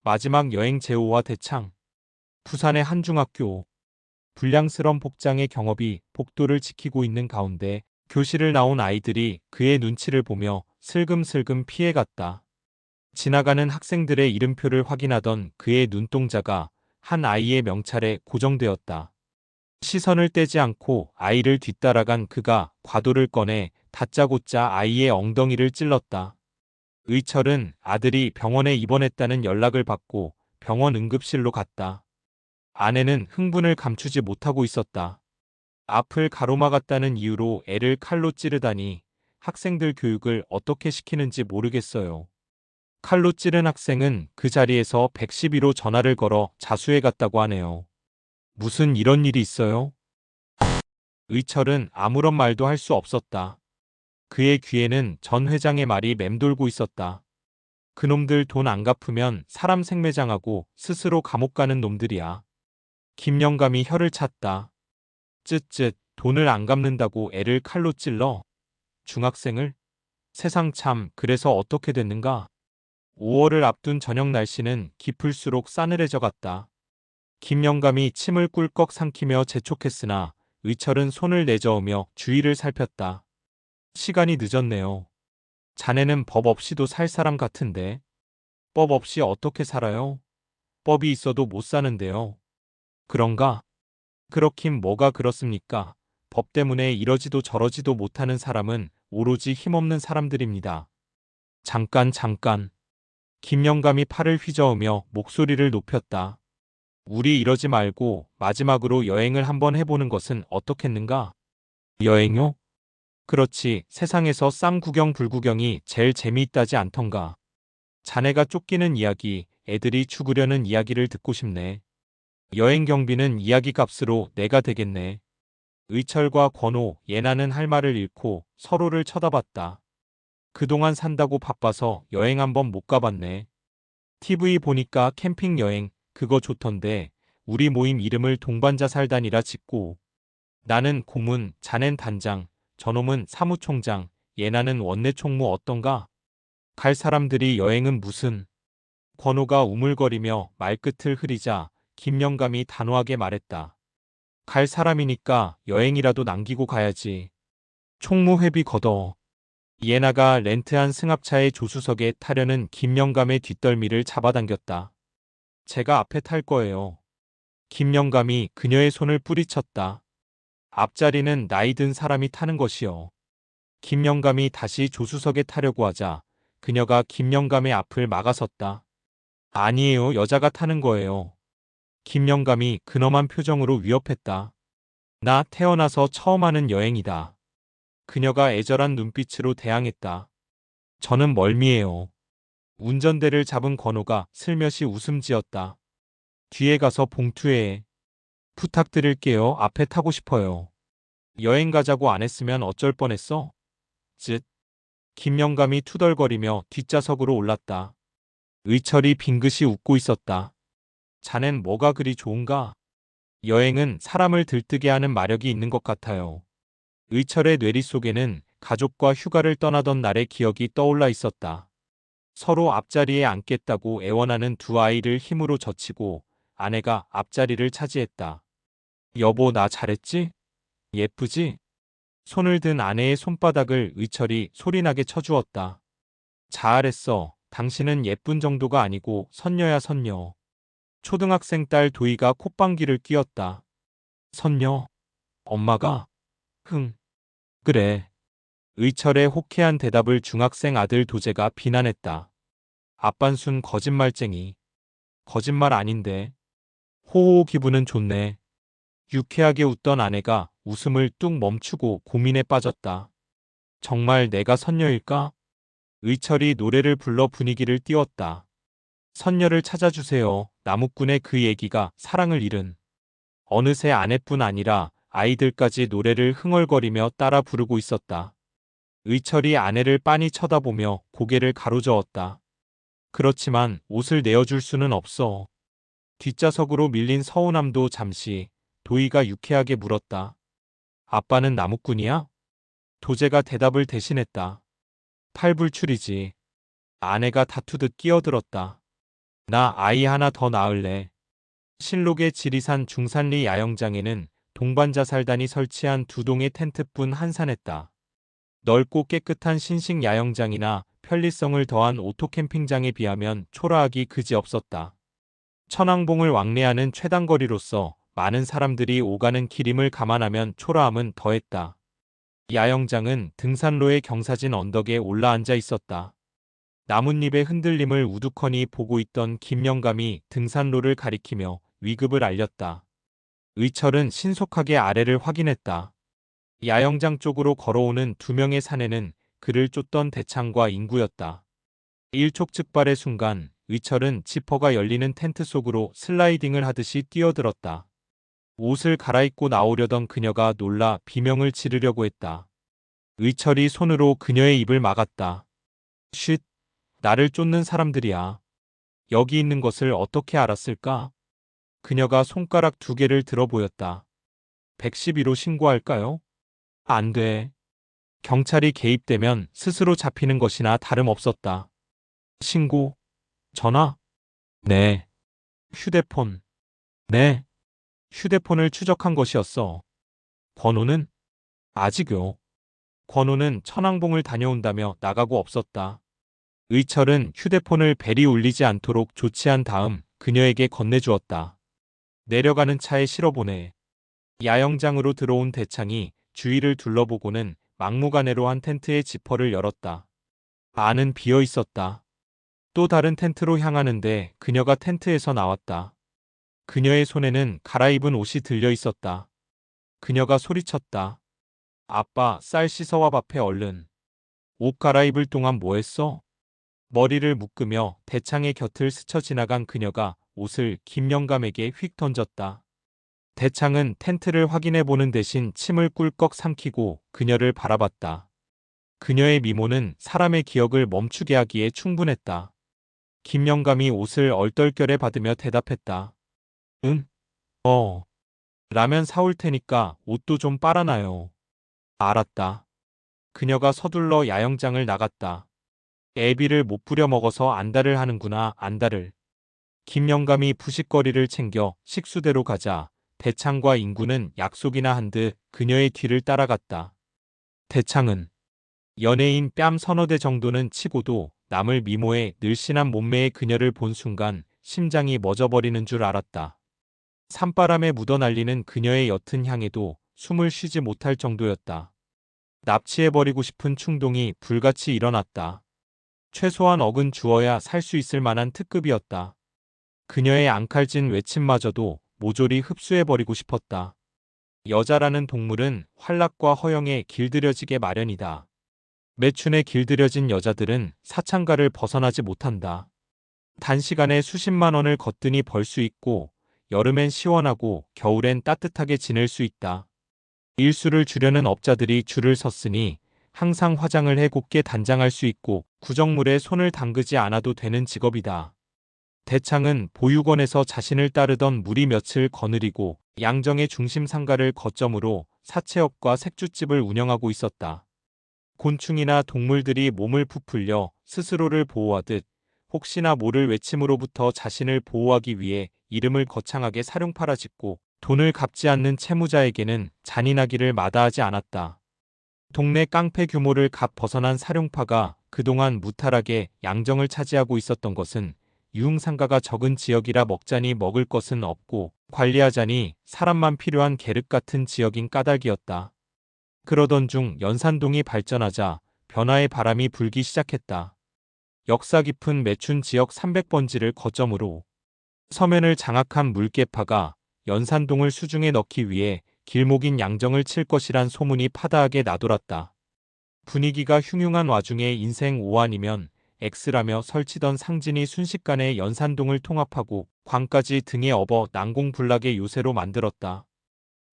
마지막 여행 제5화 대창. 부산의 한 중학교. 불량스런 복장의 경업이 복도를 지키고 있는 가운데 교실을 나온 아이들이 그의 눈치를 보며 슬금슬금 피해갔다. 지나가는 학생들의 이름표를 확인하던 그의 눈동자가 한 아이의 명찰에 고정되었다. 시선을 떼지 않고 아이를 뒤따라간 그가 과도를 꺼내 다짜고짜 아이의 엉덩이를 찔렀다. 의철은 아들이 병원에 입원했다는 연락을 받고 병원 응급실로 갔다. 아내는 흥분을 감추지 못하고 있었다. 앞을 가로막았다는 이유로 애를 칼로 찌르다니 학생들 교육을 어떻게 시키는지 모르겠어요. 칼로 찌른 학생은 그 자리에서 112로 전화를 걸어 자수해 갔다고 하네요. 무슨 이런 일이 있어요? 의철은 아무런 말도 할 수 없었다. 그의 귀에는 전 회장의 말이 맴돌고 있었다. 그놈들 돈 안 갚으면 사람 생매장하고 스스로 감옥 가는 놈들이야. 김영감이 혀를 찼다. 쯧쯧, 돈을 안 갚는다고 애를 칼로 찔러? 중학생을? 세상 참, 그래서 어떻게 됐는가? 5월을 앞둔 저녁 날씨는 깊을수록 싸늘해져 갔다. 김영감이 침을 꿀꺽 삼키며 재촉했으나 의철은 손을 내저으며 주위를 살폈다. 시간이 늦었네요. 자네는 법 없이도 살 사람 같은데. 법 없이 어떻게 살아요? 법이 있어도 못 사는데요. 그런가? 그렇긴 뭐가 그렇습니까? 법 때문에 이러지도 저러지도 못하는 사람은 오로지 힘없는 사람들입니다. 잠깐. 김영감이 팔을 휘저으며 목소리를 높였다. 우리 이러지 말고 마지막으로 여행을 한번 해보는 것은 어떻겠는가? 여행요? 그렇지, 세상에서 쌍구경 불구경이 제일 재미있다지 않던가. 자네가 쫓기는 이야기, 애들이 죽으려는 이야기를 듣고 싶네. 여행 경비는 이야기 값으로 내가 되겠네. 의철과 권호, 예나는 할 말을 잃고 서로를 쳐다봤다. 그동안 산다고 바빠서 여행 한번 못 가봤네. TV 보니까 캠핑 여행, 그거 좋던데 우리 모임 이름을 동반자 살단이라 짓고. 나는 고문, 자넨 단장, 저놈은 사무총장, 예나는 원내총무 어떤가? 갈 사람들이 여행은 무슨. 권호가 우물거리며 말끝을 흐리자 김영감이 단호하게 말했다. 갈 사람이니까 여행이라도 남기고 가야지. 총무 회비 걷어. 예나가 렌트한 승합차의 조수석에 타려는 김영감의 뒷덜미를 잡아당겼다. 제가 앞에 탈 거예요. 김영감이 그녀의 손을 뿌리쳤다. 앞자리는 나이 든 사람이 타는 것이요. 김영감이 다시 조수석에 타려고 하자 그녀가 김영감의 앞을 막아섰다. 아니에요, 여자가 타는 거예요. 김영감이 근엄한 표정으로 위협했다. 나 태어나서 처음 하는 여행이다. 그녀가 애절한 눈빛으로 대항했다. 저는 멀미해요. 운전대를 잡은 권호가 슬며시 웃음 지었다. 뒤에 가서 봉투해. 부탁드릴게요. 앞에 타고 싶어요. 여행 가자고 안 했으면 어쩔 뻔했어? 쯧. 김영감이 투덜거리며 뒷좌석으로 올랐다. 의철이 빙긋이 웃고 있었다. 자넨 뭐가 그리 좋은가? 여행은 사람을 들뜨게 하는 마력이 있는 것 같아요. 의철의 뇌리 속에는 가족과 휴가를 떠나던 날의 기억이 떠올라 있었다. 서로 앞자리에 앉겠다고 애원하는 두 아이를 힘으로 젖히고 아내가 앞자리를 차지했다. 여보, 나 잘했지? 예쁘지? 손을 든 아내의 손바닥을 의철이 소리나게 쳐주었다. 잘했어. 당신은 예쁜 정도가 아니고 선녀야, 선녀. 초등학생 딸 도희가 콧방귀를 뀌었다. 선녀? 엄마가? 흥. 그래. 의철의 호쾌한 대답을 중학생 아들 도재가 비난했다. 아빤순 거짓말쟁이. 거짓말 아닌데. 호호, 기분은 좋네. 유쾌하게 웃던 아내가 웃음을 뚝 멈추고 고민에 빠졌다. 정말 내가 선녀일까? 의철이 노래를 불러 분위기를 띄웠다. 선녀를 찾아주세요. 나무꾼의 그 얘기가 사랑을 잃은. 어느새 아내뿐 아니라 아이들까지 노래를 흥얼거리며 따라 부르고 있었다. 의철이 아내를 빤히 쳐다보며 고개를 가로저었다. 그렇지만 옷을 내어줄 수는 없어. 뒷좌석으로 밀린 서운함도 잠시. 도희가 유쾌하게 물었다. 아빠는 나무꾼이야? 도재가 대답을 대신했다. 팔불출이지. 아내가 다투듯 끼어들었다. 나 아이 하나 더 낳을래. 신록의 지리산 중산리 야영장에는 동반자살단이 설치한 두 동의 텐트뿐 한산했다. 넓고 깨끗한 신식 야영장이나 편리성을 더한 오토캠핑장에 비하면 초라하기 그지없었다. 천왕봉을 왕래하는 최단거리로서 많은 사람들이 오가는 길임을 감안하면 초라함은 더했다. 야영장은 등산로의 경사진 언덕에 올라앉아 있었다. 나뭇잎의 흔들림을 우두커니 보고 있던 김영감이 등산로를 가리키며 위급을 알렸다. 의철은 신속하게 아래를 확인했다. 야영장 쪽으로 걸어오는 두 명의 사내는 그를 쫓던 대창과 인구였다. 일촉즉발의 순간 의철은 지퍼가 열리는 텐트 속으로 슬라이딩을 하듯이 뛰어들었다. 옷을 갈아입고 나오려던 그녀가 놀라 비명을 지르려고 했다. 의철이 손으로 그녀의 입을 막았다. 쉿, 나를 쫓는 사람들이야. 여기 있는 것을 어떻게 알았을까? 그녀가 손가락 두 개를 들어 보였다. 112로 신고할까요? 안 돼. 경찰이 개입되면 스스로 잡히는 것이나 다름없었다. 신고? 전화? 네. 휴대폰? 네. 휴대폰을 추적한 것이었어. 권호는? 아직요. 권호는 천왕봉을 다녀온다며 나가고 없었다. 의철은 휴대폰을 벨이 울리지 않도록 조치한 다음 그녀에게 건네주었다. 내려가는 차에 실어보내. 야영장으로 들어온 대창이 주위를 둘러보고는 막무가내로 한 텐트의 지퍼를 열었다. 안은 비어 있었다. 또 다른 텐트로 향하는데 그녀가 텐트에서 나왔다. 그녀의 손에는 갈아입은 옷이 들려 있었다. 그녀가 소리쳤다. 아빠, 쌀 씻어와 밥해 얼른. 옷 갈아입을 동안 뭐 했어? 머리를 묶으며 대창의 곁을 스쳐 지나간 그녀가 옷을 김영감에게 휙 던졌다. 대창은 텐트를 확인해 보는 대신 침을 꿀꺽 삼키고 그녀를 바라봤다. 그녀의 미모는 사람의 기억을 멈추게 하기에 충분했다. 김영감이 옷을 얼떨결에 받으며 대답했다. 응? 라면 사올 테니까 옷도 좀 빨아놔요. 알았다. 그녀가 서둘러 야영장을 나갔다. 애비를 못 부려 먹어서 안달을 하는구나, 안달을. 김영감이 부싯거리를 챙겨 식수대로 가자 대창과 인구는 약속이나 한 듯 그녀의 뒤를 따라갔다. 대창은 연예인 뺨 서너 대 정도는 치고도 남을 미모에 늘씬한 몸매의 그녀를 본 순간 심장이 멎어버리는 줄 알았다. 산바람에 묻어날리는 그녀의 옅은 향에도 숨을 쉬지 못할 정도였다. 납치해버리고 싶은 충동이 불같이 일어났다. 최소한 억은 주어야 살 수 있을 만한 특급이었다. 그녀의 앙칼진 외침마저도 모조리 흡수해버리고 싶었다. 여자라는 동물은 활락과 허영에 길들여지게 마련이다. 매춘에 길들여진 여자들은 사창가를 벗어나지 못한다. 단시간에 수십만 원을 거뜬히 벌 수 있고 여름엔 시원하고 겨울엔 따뜻하게 지낼 수 있다. 일수를 주려는 업자들이 줄을 섰으니 항상 화장을 해 곱게 단장할 수 있고 구정물에 손을 담그지 않아도 되는 직업이다. 대창은 보육원에서 자신을 따르던 무리 몇을 거느리고 양정의 중심 상가를 거점으로 사채업과 색주집을 운영하고 있었다. 곤충이나 동물들이 몸을 부풀려 스스로를 보호하듯 혹시나 모를 외침으로부터 자신을 보호하기 위해 이름을 거창하게 사룡파라 짓고 돈을 갚지 않는 채무자에게는 잔인하기를 마다하지 않았다. 동네 깡패 규모를 갓 벗어난 사룡파가 그동안 무탈하게 양정을 차지하고 있었던 것은 유흥상가가 적은 지역이라 먹자니 먹을 것은 없고 관리하자니 사람만 필요한 계륵 같은 지역인 까닭이었다. 그러던 중 연산동이 발전하자 변화의 바람이 불기 시작했다. 역사 깊은 매춘 지역 300번지를 거점으로 서면을 장악한 물개파가 연산동을 수중에 넣기 위해 길목인 양정을 칠 것이란 소문이 파다하게 나돌았다. 분위기가 흉흉한 와중에 인생 오한이면 X라며 설치던 상진이 순식간에 연산동을 통합하고 광까지 등에 업어 난공불락의 요새로 만들었다.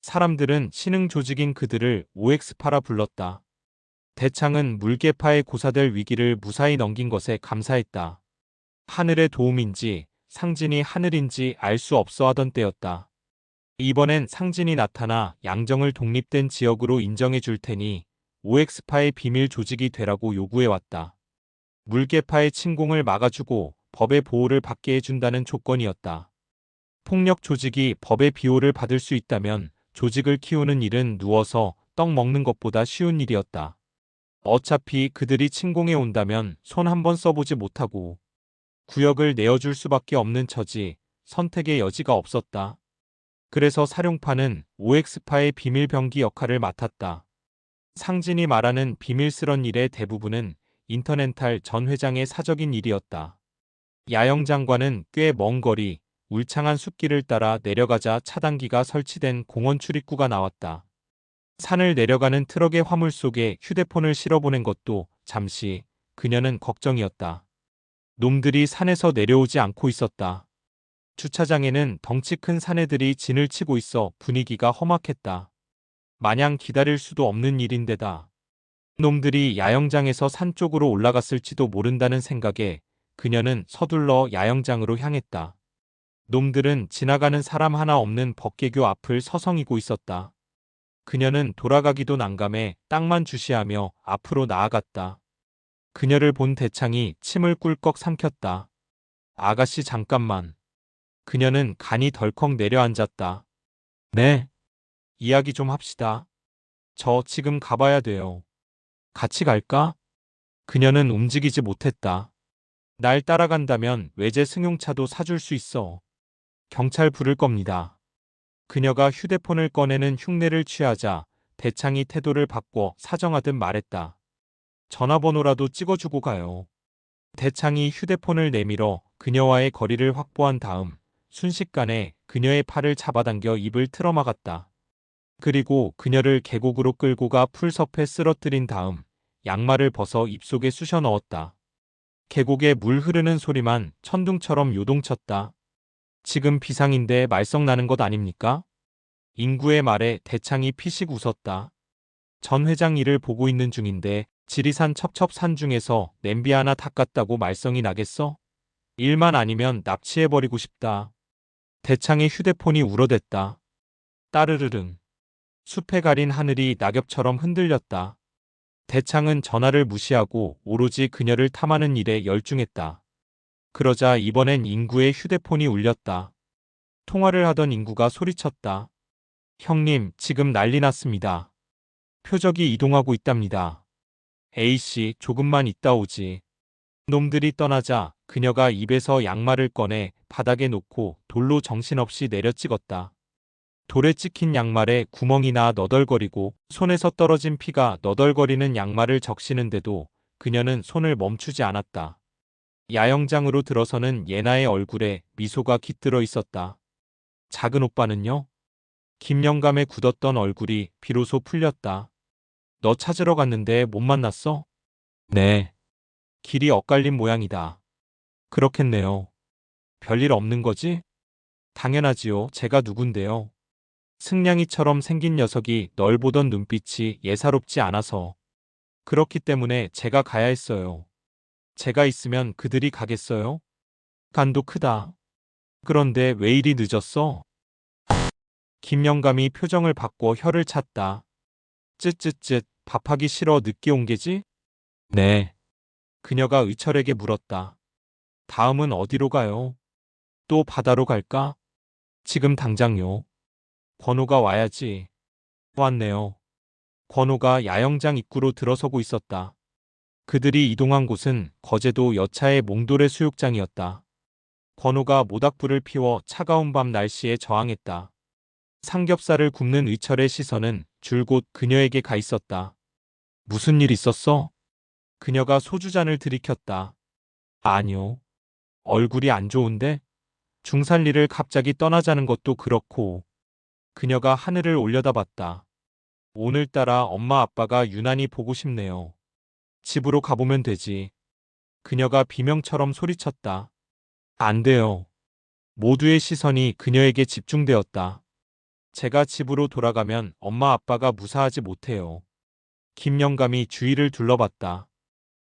사람들은 신흥 조직인 그들을 OX파라 불렀다. 대창은 물개파의 고사될 위기를 무사히 넘긴 것에 감사했다. 하늘의 도움인지 상진이 하늘인지 알 수 없어 하던 때였다. 이번엔 상진이 나타나 양정을 독립된 지역으로 인정해 줄 테니 OX파의 비밀 조직이 되라고 요구해왔다. 물개파의 침공을 막아주고 법의 보호를 받게 해준다는 조건이었다. 폭력 조직이 법의 비호를 받을 수 있다면 조직을 키우는 일은 누워서 떡 먹는 것보다 쉬운 일이었다. 어차피 그들이 침공해 온다면 손 한번 써보지 못하고 구역을 내어줄 수밖에 없는 처지, 선택의 여지가 없었다. 그래서 사룡파는 OX파의 비밀병기 역할을 맡았다. 상진이 말하는 비밀스런 일의 대부분은 인터렌탈 전 회장의 사적인 일이었다. 야영 장관은 꽤 먼 거리, 울창한 숲길을 따라 내려가자 차단기가 설치된 공원 출입구가 나왔다. 산을 내려가는 트럭의 화물 속에 휴대폰을 실어보낸 것도 잠시 그녀는 걱정이었다. 놈들이 산에서 내려오지 않고 있었다. 주차장에는 덩치 큰 사내들이 진을 치고 있어 분위기가 험악했다. 마냥 기다릴 수도 없는 일인데다. 놈들이 야영장에서 산 쪽으로 올라갔을지도 모른다는 생각에 그녀는 서둘러 야영장으로 향했다. 놈들은 지나가는 사람 하나 없는 법계교 앞을 서성이고 있었다. 그녀는 돌아가기도 난감해 땅만 주시하며 앞으로 나아갔다. 그녀를 본 대창이 침을 꿀꺽 삼켰다. 아가씨 잠깐만. 그녀는 간이 덜컥 내려앉았다. 네. 이야기 좀 합시다. 저 지금 가봐야 돼요. 같이 갈까? 그녀는 움직이지 못했다. 날 따라간다면 외제 승용차도 사줄 수 있어. 경찰 부를 겁니다. 그녀가 휴대폰을 꺼내는 흉내를 취하자 대창이 태도를 바꿔 사정하듯 말했다. 전화번호라도 찍어주고 가요. 대창이 휴대폰을 내밀어 그녀와의 거리를 확보한 다음 순식간에 그녀의 팔을 잡아당겨 입을 틀어막았다. 그리고 그녀를 계곡으로 끌고 가 풀섭에 쓰러뜨린 다음 양말을 벗어 입속에 쑤셔 넣었다. 계곡에 물 흐르는 소리만 천둥처럼 요동쳤다. 지금 비상인데 말썽 나는 것 아닙니까? 인구의 말에 대창이 피식 웃었다. 전 회장 일을 보고 있는 중인데 지리산 첩첩산 중에서 냄비 하나 닦았다고 말썽이 나겠어? 일만 아니면 납치해버리고 싶다. 대창의 휴대폰이 울어댔다. 따르르릉. 숲에 가린 하늘이 낙엽처럼 흔들렸다. 대창은 전화를 무시하고 오로지 그녀를 탐하는 일에 열중했다. 그러자 이번엔 인구의 휴대폰이 울렸다. 통화를 하던 인구가 소리쳤다. 형님, 지금 난리 났습니다. 표적이 이동하고 있답니다. A씨, 조금만 있다 오지. 놈들이 떠나자 그녀가 입에서 양말을 꺼내 바닥에 놓고 돌로 정신없이 내려찍었다. 돌에 찍힌 양말에 구멍이 나 너덜거리고 손에서 떨어진 피가 너덜거리는 양말을 적시는데도 그녀는 손을 멈추지 않았다. 야영장으로 들어서는 예나의 얼굴에 미소가 깃들어 있었다. 작은 오빠는요? 김영감의 굳었던 얼굴이 비로소 풀렸다. 너 찾으러 갔는데 못 만났어? 네. 길이 엇갈린 모양이다. 그렇겠네요. 별일 없는 거지? 당연하지요. 제가 누군데요. 승냥이처럼 생긴 녀석이 널 보던 눈빛이 예사롭지 않아서. 그렇기 때문에 제가 가야 했어요. 제가 있으면 그들이 가겠어요? 간도 크다. 그런데 왜 이리 늦었어? 김영감이 표정을 바꿔 혀를 찼다. 쯧쯧쯧, 밥하기 싫어 늦게 온 게지? 네. 그녀가 의철에게 물었다. 다음은 어디로 가요? 또 바다로 갈까? 지금 당장요. 권호가 와야지. 왔네요. 권호가 야영장 입구로 들어서고 있었다. 그들이 이동한 곳은 거제도 여차의 몽돌의 수욕장이었다. 권호가 모닥불을 피워 차가운 밤 날씨에 저항했다. 삼겹살을 굽는 의철의 시선은 줄곧 그녀에게 가 있었다. 무슨 일 있었어? 그녀가 소주잔을 들이켰다. 아니요. 얼굴이 안 좋은데? 중산리를 갑자기 떠나자는 것도 그렇고. 그녀가 하늘을 올려다봤다. 오늘따라 엄마 아빠가 유난히 보고 싶네요. 집으로 가보면 되지. 그녀가 비명처럼 소리쳤다. 안 돼요. 모두의 시선이 그녀에게 집중되었다. 제가 집으로 돌아가면 엄마 아빠가 무사하지 못해요. 김영감이 주위를 둘러봤다.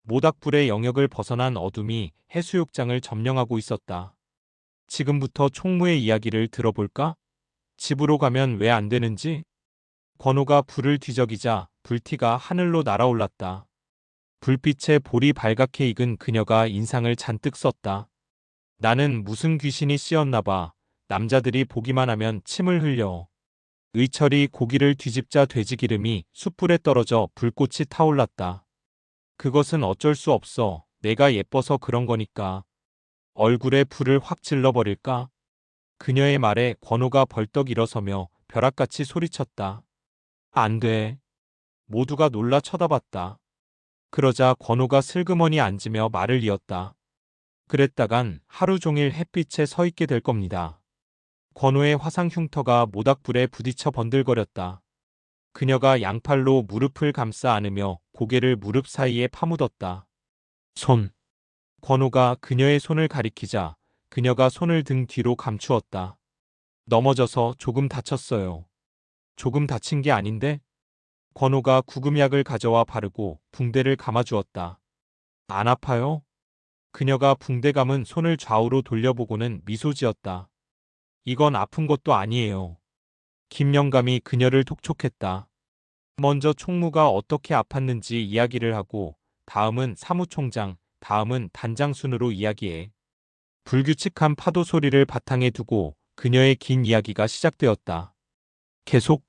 모닥불의 영역을 벗어난 어둠이 해수욕장을 점령하고 있었다. 지금부터 총무의 이야기를 들어볼까? 집으로 가면 왜 안 되는지? 권호가 불을 뒤적이자 불티가 하늘로 날아올랐다. 불빛에 볼이 발갛게 익은 그녀가 인상을 잔뜩 썼다. 나는 무슨 귀신이 씌었나 봐. 남자들이 보기만 하면 침을 흘려. 의철이 고기를 뒤집자 돼지기름이 숯불에 떨어져 불꽃이 타올랐다. 그것은 어쩔 수 없어. 내가 예뻐서 그런 거니까. 얼굴에 불을 확 질러버릴까? 그녀의 말에 권호가 벌떡 일어서며 벼락같이 소리쳤다. 안 돼. 모두가 놀라 쳐다봤다. 그러자 권호가 슬그머니 앉으며 말을 이었다. 그랬다간 하루 종일 햇빛에 서 있게 될 겁니다. 권호의 화상 흉터가 모닥불에 부딪혀 번들거렸다. 그녀가 양팔로 무릎을 감싸 안으며 고개를 무릎 사이에 파묻었다. 손. 권호가 그녀의 손을 가리키자 그녀가 손을 등 뒤로 감추었다. 넘어져서 조금 다쳤어요. 조금 다친 게 아닌데? 권호가 구금약을 가져와 바르고 붕대를 감아주었다. 안 아파요? 그녀가 붕대 감은 손을 좌우로 돌려보고는 미소 지었다. 이건 아픈 것도 아니에요. 김영감이 그녀를 독촉했다. 먼저 총무가 어떻게 아팠는지 이야기를 하고 다음은 사무총장, 다음은 단장 순으로 이야기해. 불규칙한 파도 소리를 바탕에 두고 그녀의 긴 이야기가 시작되었다. 계속